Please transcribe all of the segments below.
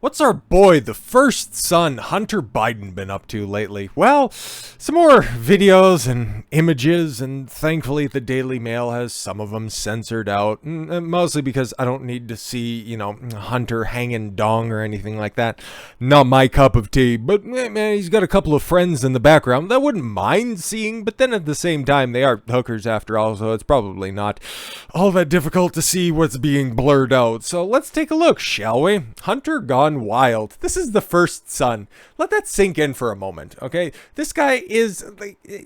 What's our boy, the first son, Hunter Biden, been up to lately? Well, some more videos and images, and thankfully the Daily Mail has some of them censored out, mostly because I don't need to see, Hunter hanging dong or anything like that. Not my cup of tea, but man, he's got a couple of friends in the background that I wouldn't mind seeing, but then at the same time, they are hookers after all, so it's probably not all that difficult to see what's being blurred out. So let's take a look, shall we? Hunter gone wild. This is the first son. Let that sink in for a moment, okay? This guy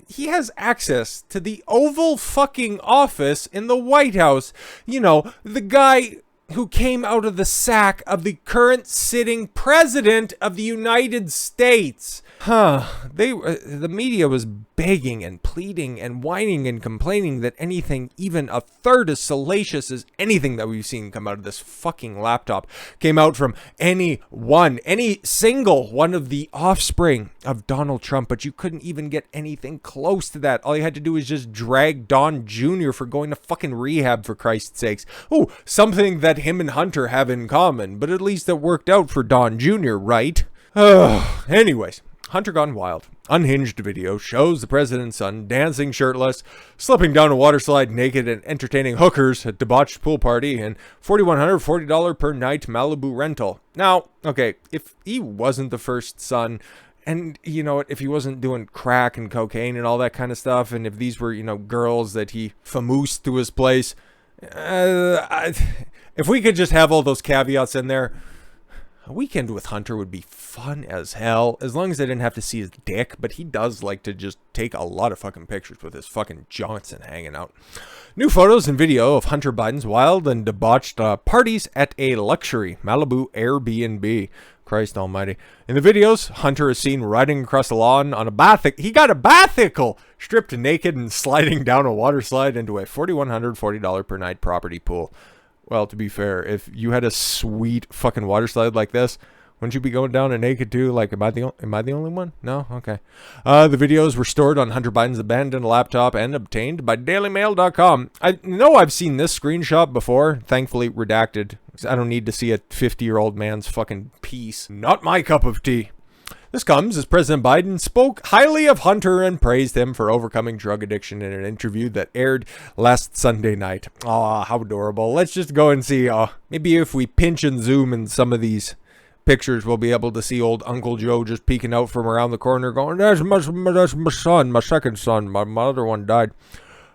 he has access to the Oval fucking Office in the White House. The guy who came out of the sack of the current sitting president of the United States. The media was begging and pleading and whining and complaining that anything even a third as salacious as anything that we've seen come out of this fucking laptop came out from any single one of the offspring of Donald Trump, but you couldn't even get anything close to that. All you had to do was just drag Don Jr. for going to fucking rehab, for Christ's sakes. Oh, something that him and Hunter have in common, but at least it worked out for Don Jr., right? Anyways. Hunter Gone Wild. Unhinged video shows the president's son dancing shirtless, slipping down a water slide naked, and entertaining hookers at debauched pool party and $4,140 per night Malibu rental. Now, okay, if he wasn't the first son, and if he wasn't doing crack and cocaine and all that kind of stuff, and if these were, girls that he famoosed to his place, if we could just have all those caveats in there, a weekend with Hunter would be fun as hell, as long as I didn't have to see his dick, but he does like to just take a lot of fucking pictures with his fucking Johnson hanging out. New photos and video of Hunter Biden's wild and debauched parties at a luxury Malibu Airbnb. Christ almighty. In the videos, Hunter is seen riding across the lawn on he got a bathicle, stripped naked and sliding down a water slide into a $4,140 per night property pool. Well, to be fair, if you had a sweet fucking water slide like this, wouldn't you be going down it naked too? Like, am I the only one? No? Okay. The videos were stored on Hunter Biden's abandoned laptop and obtained by dailymail.com. I know I've seen this screenshot before, thankfully redacted. I don't need to see a 50-year-old man's fucking piece. Not my cup of tea. This comes as President Biden spoke highly of Hunter and praised him for overcoming drug addiction in an interview that aired last Sunday night. Aw, how adorable. Let's just go and see. Maybe if we pinch and zoom in some of these pictures, we'll be able to see old Uncle Joe just peeking out from around the corner going, that's my son, my second son. My other one died.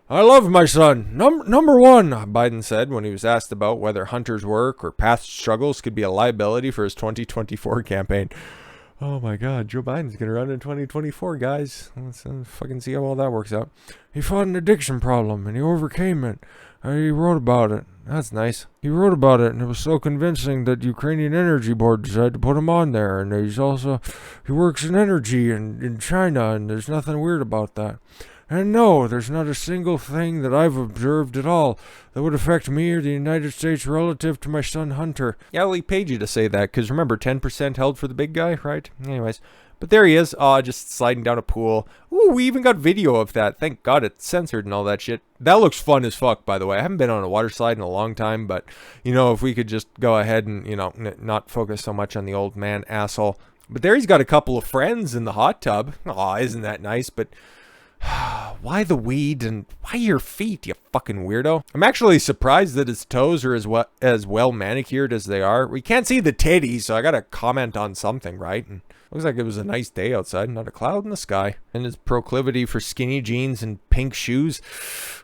I love my son. Number one, Biden said when he was asked about whether Hunter's work or past struggles could be a liability for his 2024 campaign. Oh my God, Joe Biden's gonna run in 2024, guys. Let's fucking see how all that works out. He fought an addiction problem and he overcame it. He wrote about it. That's nice. He wrote about it and it was so convincing that Ukrainian Energy Board decided to put him on there. And he works in energy in China, and there's nothing weird about that. And no, there's not a single thing that I've observed at all that would affect me or the United States relative to my son Hunter. Yeah, well, he paid you to say that, because remember, 10% held for the big guy, right? Anyways, but there he is, just sliding down a pool. Ooh, we even got video of that. Thank God it's censored and all that shit. That looks fun as fuck, by the way. I haven't been on a water slide in a long time, but, if we could just go ahead and, not focus so much on the old man asshole. But there he's got a couple of friends in the hot tub. Aw, isn't that nice? But why the weed and why your feet, you fucking weirdo? I'm actually surprised that his toes are as well manicured as they are. We can't see the titties, so I gotta comment on something, right? And looks like it was a nice day outside, not a cloud in the sky. And his proclivity for skinny jeans and pink shoes.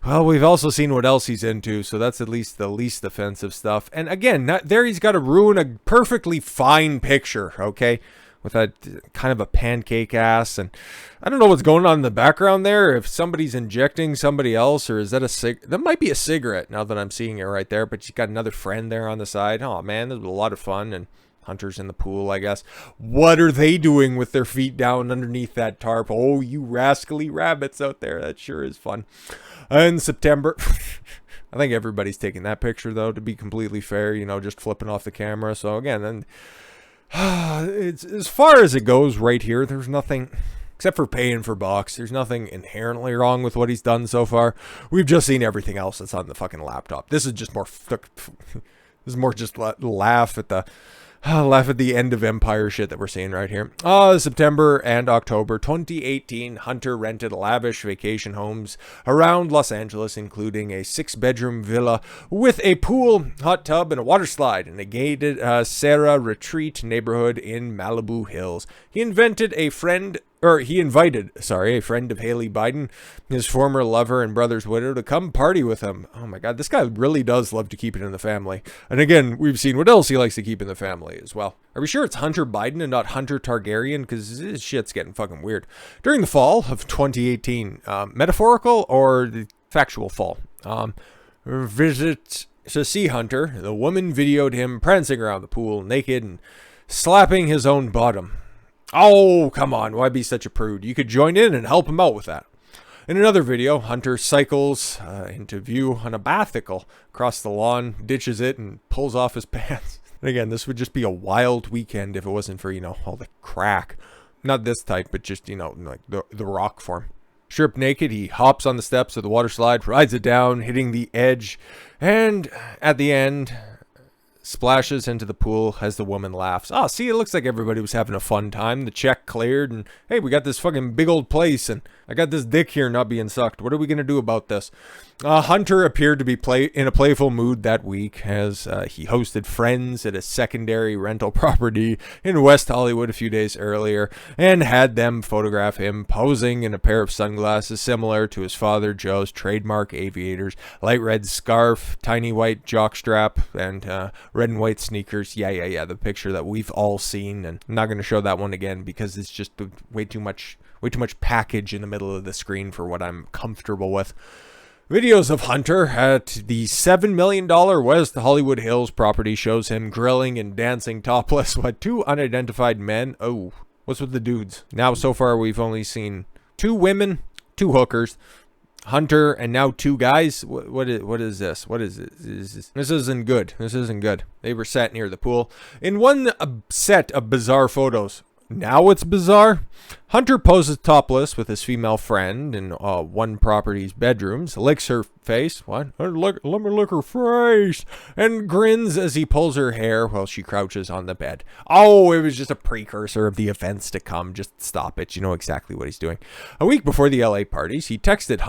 Well, we've also seen what else he's into, so that's at least the least offensive stuff. And again, there he's got to ruin a perfectly fine picture, okay? With that kind of a pancake ass, and I don't know what's going on in the background there, if somebody's injecting somebody else, or is that that might be a cigarette now that I'm seeing it right there, but you got another friend there on the side. Oh man, this was a lot of fun, and Hunter's in the pool, I guess. What are they doing with their feet down underneath that tarp? Oh, you rascally rabbits out there, that sure is fun. In September, I think everybody's taking that picture though, to be completely fair, just flipping off the camera. So again, then it's as far as it goes right here. There's nothing, except for paying for box. There's nothing inherently wrong with what he's done so far. We've just seen everything else that's on the fucking laptop. This is just more. This is more just laugh at the Laugh at the end of Empire shit that we're seeing right here. September and October 2018, Hunter rented lavish vacation homes around Los Angeles, including a 6-bedroom villa with a pool, hot tub, and a water slide in a gated Serra Retreat neighborhood in Malibu Hills. He invited a friend of Haley Biden, his former lover and brother's widow, to come party with him. Oh my god, this guy really does love to keep it in the family. And again, we've seen what else he likes to keep in the family as well. Are we sure it's Hunter Biden and not Hunter Targaryen? Because this shit's getting fucking weird. During the fall of 2018, metaphorical or the factual fall, visit to see Hunter, the woman videoed him prancing around the pool naked and slapping his own bottom. Oh, come on, why be such a prude? You could join in and help him out with that. In another video, Hunter cycles into view on a bicycle across the lawn, ditches it, and pulls off his pants. And again, this would just be a wild weekend if it wasn't for, all the crack. Not this type, but just, like the rock form. Stripped naked, he hops on the steps of the water slide, rides it down, hitting the edge, and at the end, splashes into the pool as the woman laughs. Oh, see, it looks like everybody was having a fun time. The check cleared, and hey, we got this fucking big old place, and I got this dick here not being sucked. What are we going to do about this? Hunter appeared to be in a playful mood that week as he hosted friends at a secondary rental property in West Hollywood a few days earlier and had them photograph him posing in a pair of sunglasses similar to his father Joe's trademark aviators, light red scarf, tiny white jockstrap, and red and white sneakers. Yeah, the picture that we've all seen, and I'm not going to show that one again because it's just way too much package in the middle of the screen for what I'm comfortable with. Videos of Hunter at the $7 million West Hollywood Hills property shows him grilling and dancing topless with 2 unidentified men. Oh, what's with the dudes? Now, so far, we've only seen 2 women, 2 hookers, Hunter, and now 2 guys. What is this? What is it? This isn't good. This isn't good. They were sat near the pool. In one set of bizarre photos. Now it's bizarre. Hunter poses topless with his female friend in one property's bedrooms, licks her face, let me lick her face, and grins as he pulls her hair while she crouches on the bed. Oh, it was just a precursor of the events to come. Just stop it. You know exactly what he's doing. A week before the LA parties, she texted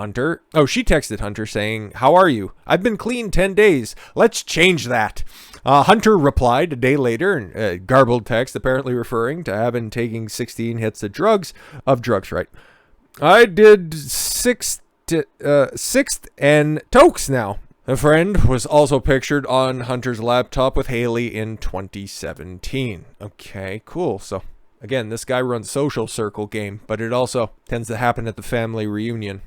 Hunter saying, "How are you? I've been clean 10 days. Let's change that." Hunter replied a day later in a garbled text, apparently referring to having taken 16 hits of drugs, right? I did sixth and tokes now. A friend was also pictured on Hunter's laptop with Haley in 2017. Okay, cool. So, again, this guy runs social circle game, but it also tends to happen at the family reunion.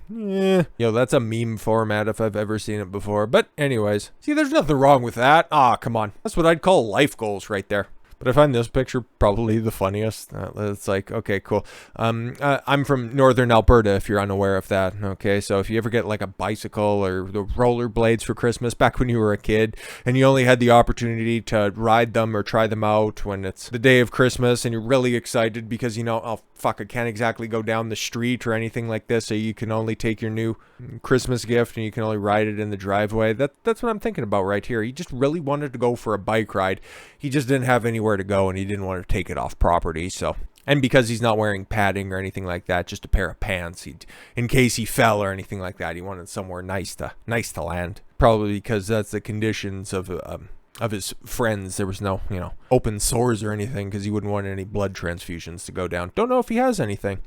That's a meme format if I've ever seen it before. But anyways, see, there's nothing wrong with that. Come on. That's what I'd call life goals right there. But I find this picture probably the funniest. It's like, okay, cool. I'm from northern Alberta, if you're unaware of that. Okay, so if you ever get like a bicycle or the rollerblades for Christmas back when you were a kid, and you only had the opportunity to ride them or try them out when it's the day of Christmas, and you're really excited because, oh, fuck, I can't exactly go down the street or anything like this, so you can only take your new Christmas gift and you can only ride it in the driveway. That's what I'm thinking about right here. He just really wanted to go for a bike ride. He just didn't have anywhere to go, and he didn't want to take it off property. So, and because he's not wearing padding or anything like that, just a pair of pants, in case he fell or anything like that, he wanted somewhere nice to land. Probably because that's the conditions of his friends. There was no, open sores or anything because he wouldn't want any blood transfusions to go down. Don't know if he has anything.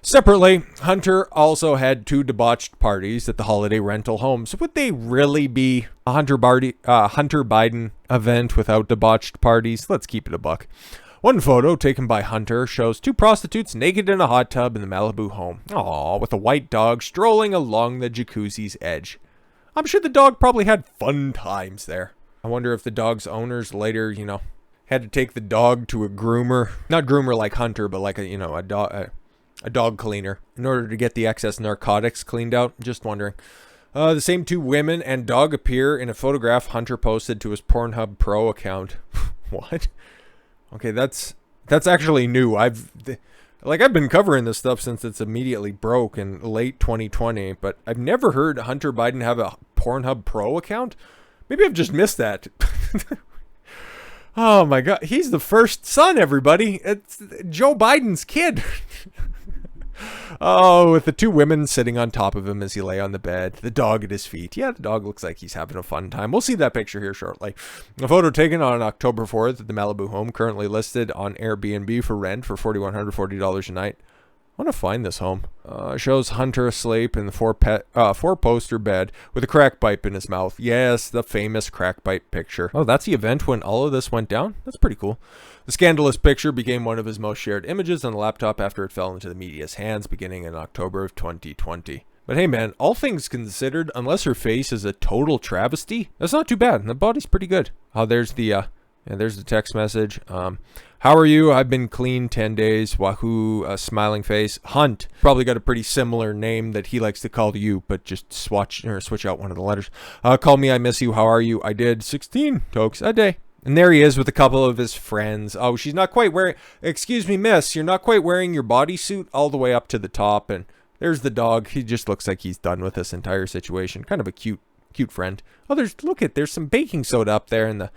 Separately, Hunter also had 2 debauched parties at the holiday rental home. So would they really be a Hunter Biden event without debauched parties? Let's keep it a buck. One photo taken by Hunter shows 2 prostitutes naked in a hot tub in the Malibu home. Aww, with a white dog strolling along the jacuzzi's edge. I'm sure the dog probably had fun times there. I wonder if the dog's owners later, had to take the dog to a groomer. Not groomer like Hunter, but like a dog cleaner in order to get the excess narcotics cleaned out. Just wondering. The same 2 women and dog appear in a photograph Hunter posted to his Pornhub Pro account. What? Okay, that's actually new. I've been covering this stuff since it's immediately broke in late 2020, but I've never heard Hunter Biden have a Pornhub Pro account. Maybe I've just missed that. Oh my God. He's the first son, everybody. It's Joe Biden's kid. Oh, with the two women sitting on top of him as he lay on the bed, the dog at his feet. Yeah, the dog looks like he's having a fun time. We'll see that picture here shortly. A photo taken on October 4th at the Malibu home, currently listed on Airbnb for rent for $4,140 a night. I want to find this home. Shows Hunter asleep in the four-poster bed with a crack pipe in his mouth. Yes, the famous crack pipe picture. Oh, that's the event when all of this went down? That's pretty cool. The scandalous picture became one of his most shared images on the laptop after it fell into the media's hands beginning in October of 2020. But hey man, all things considered, unless her face is a total travesty, that's not too bad. The body's pretty good. Oh, there's the text message. How are you? I've been clean 10 days. Wahoo, smiling face. Hunt. Probably got a pretty similar name that he likes to call you, but just switch out one of the letters. Call me, I miss you. How are you? I did 16 tokes a day. And there he is with a couple of his friends. Oh, she's not quite wearing... Excuse me, miss. You're not quite wearing your bodysuit all the way up to the top. And there's the dog. He just looks like he's done with this entire situation. Kind of a cute friend. Oh, there's some baking soda up there in the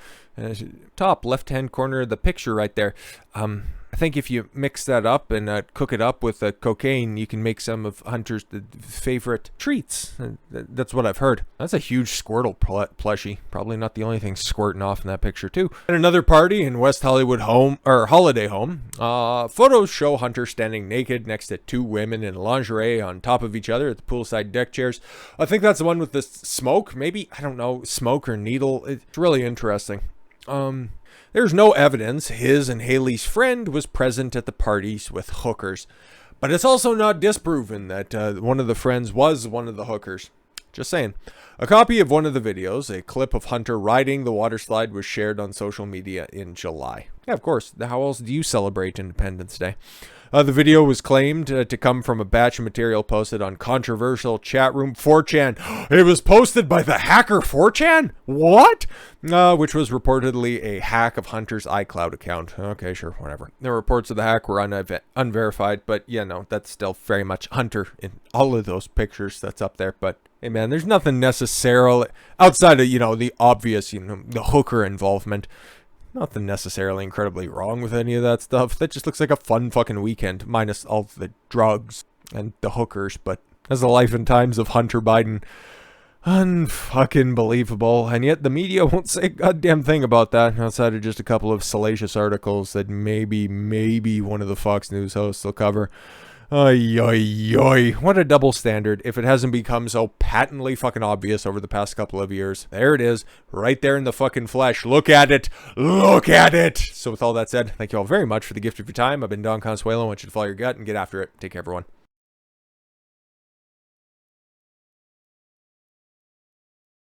top left-hand corner of the picture right there. I think if you mix that up and cook it up with cocaine, you can make some of Hunter's favorite treats. That's what I've heard. That's a huge Squirtle plushie. Probably not the only thing squirting off in that picture too. At another party in West Hollywood holiday home, photos show Hunter standing naked next to two women in lingerie on top of each other at the poolside deck chairs. I think that's the one with the smoke. Maybe, I don't know, smoke or needle. It's really interesting. There's no evidence his and Haley's friend was present at the parties with hookers, but it's also not disproven that one of the friends was one of the hookers. Just saying. A copy of one of the videos, a clip of Hunter riding the water slide, was shared on social media in July. Yeah, of course. How else do you celebrate Independence Day? The video was claimed to come from a batch of material posted on controversial chat room 4chan. It was posted by the hacker 4chan? What? Which was reportedly a hack of Hunter's iCloud account. Okay, sure, whatever. The reports of the hack were unverified, but yeah, no, that's still very much Hunter in all of those pictures that's up there. But hey man, there's nothing necessarily outside of, the obvious, the hooker involvement. Nothing necessarily incredibly wrong with any of that stuff. That just looks like a fun fucking weekend, minus all the drugs and the hookers. But as the life and times of Hunter Biden, unfucking believable. And yet the media won't say a goddamn thing about that, outside of just a couple of salacious articles that maybe one of the Fox News hosts will cover. Oy, oy, oy. What a double standard if it hasn't become so patently fucking obvious over the past couple of years. There it is, right there in the fucking flesh. Look at it. Look at it. So with all that said, thank you all very much for the gift of your time. I've been Don Consuelo. I want you to follow your gut and get after it. Take care, everyone.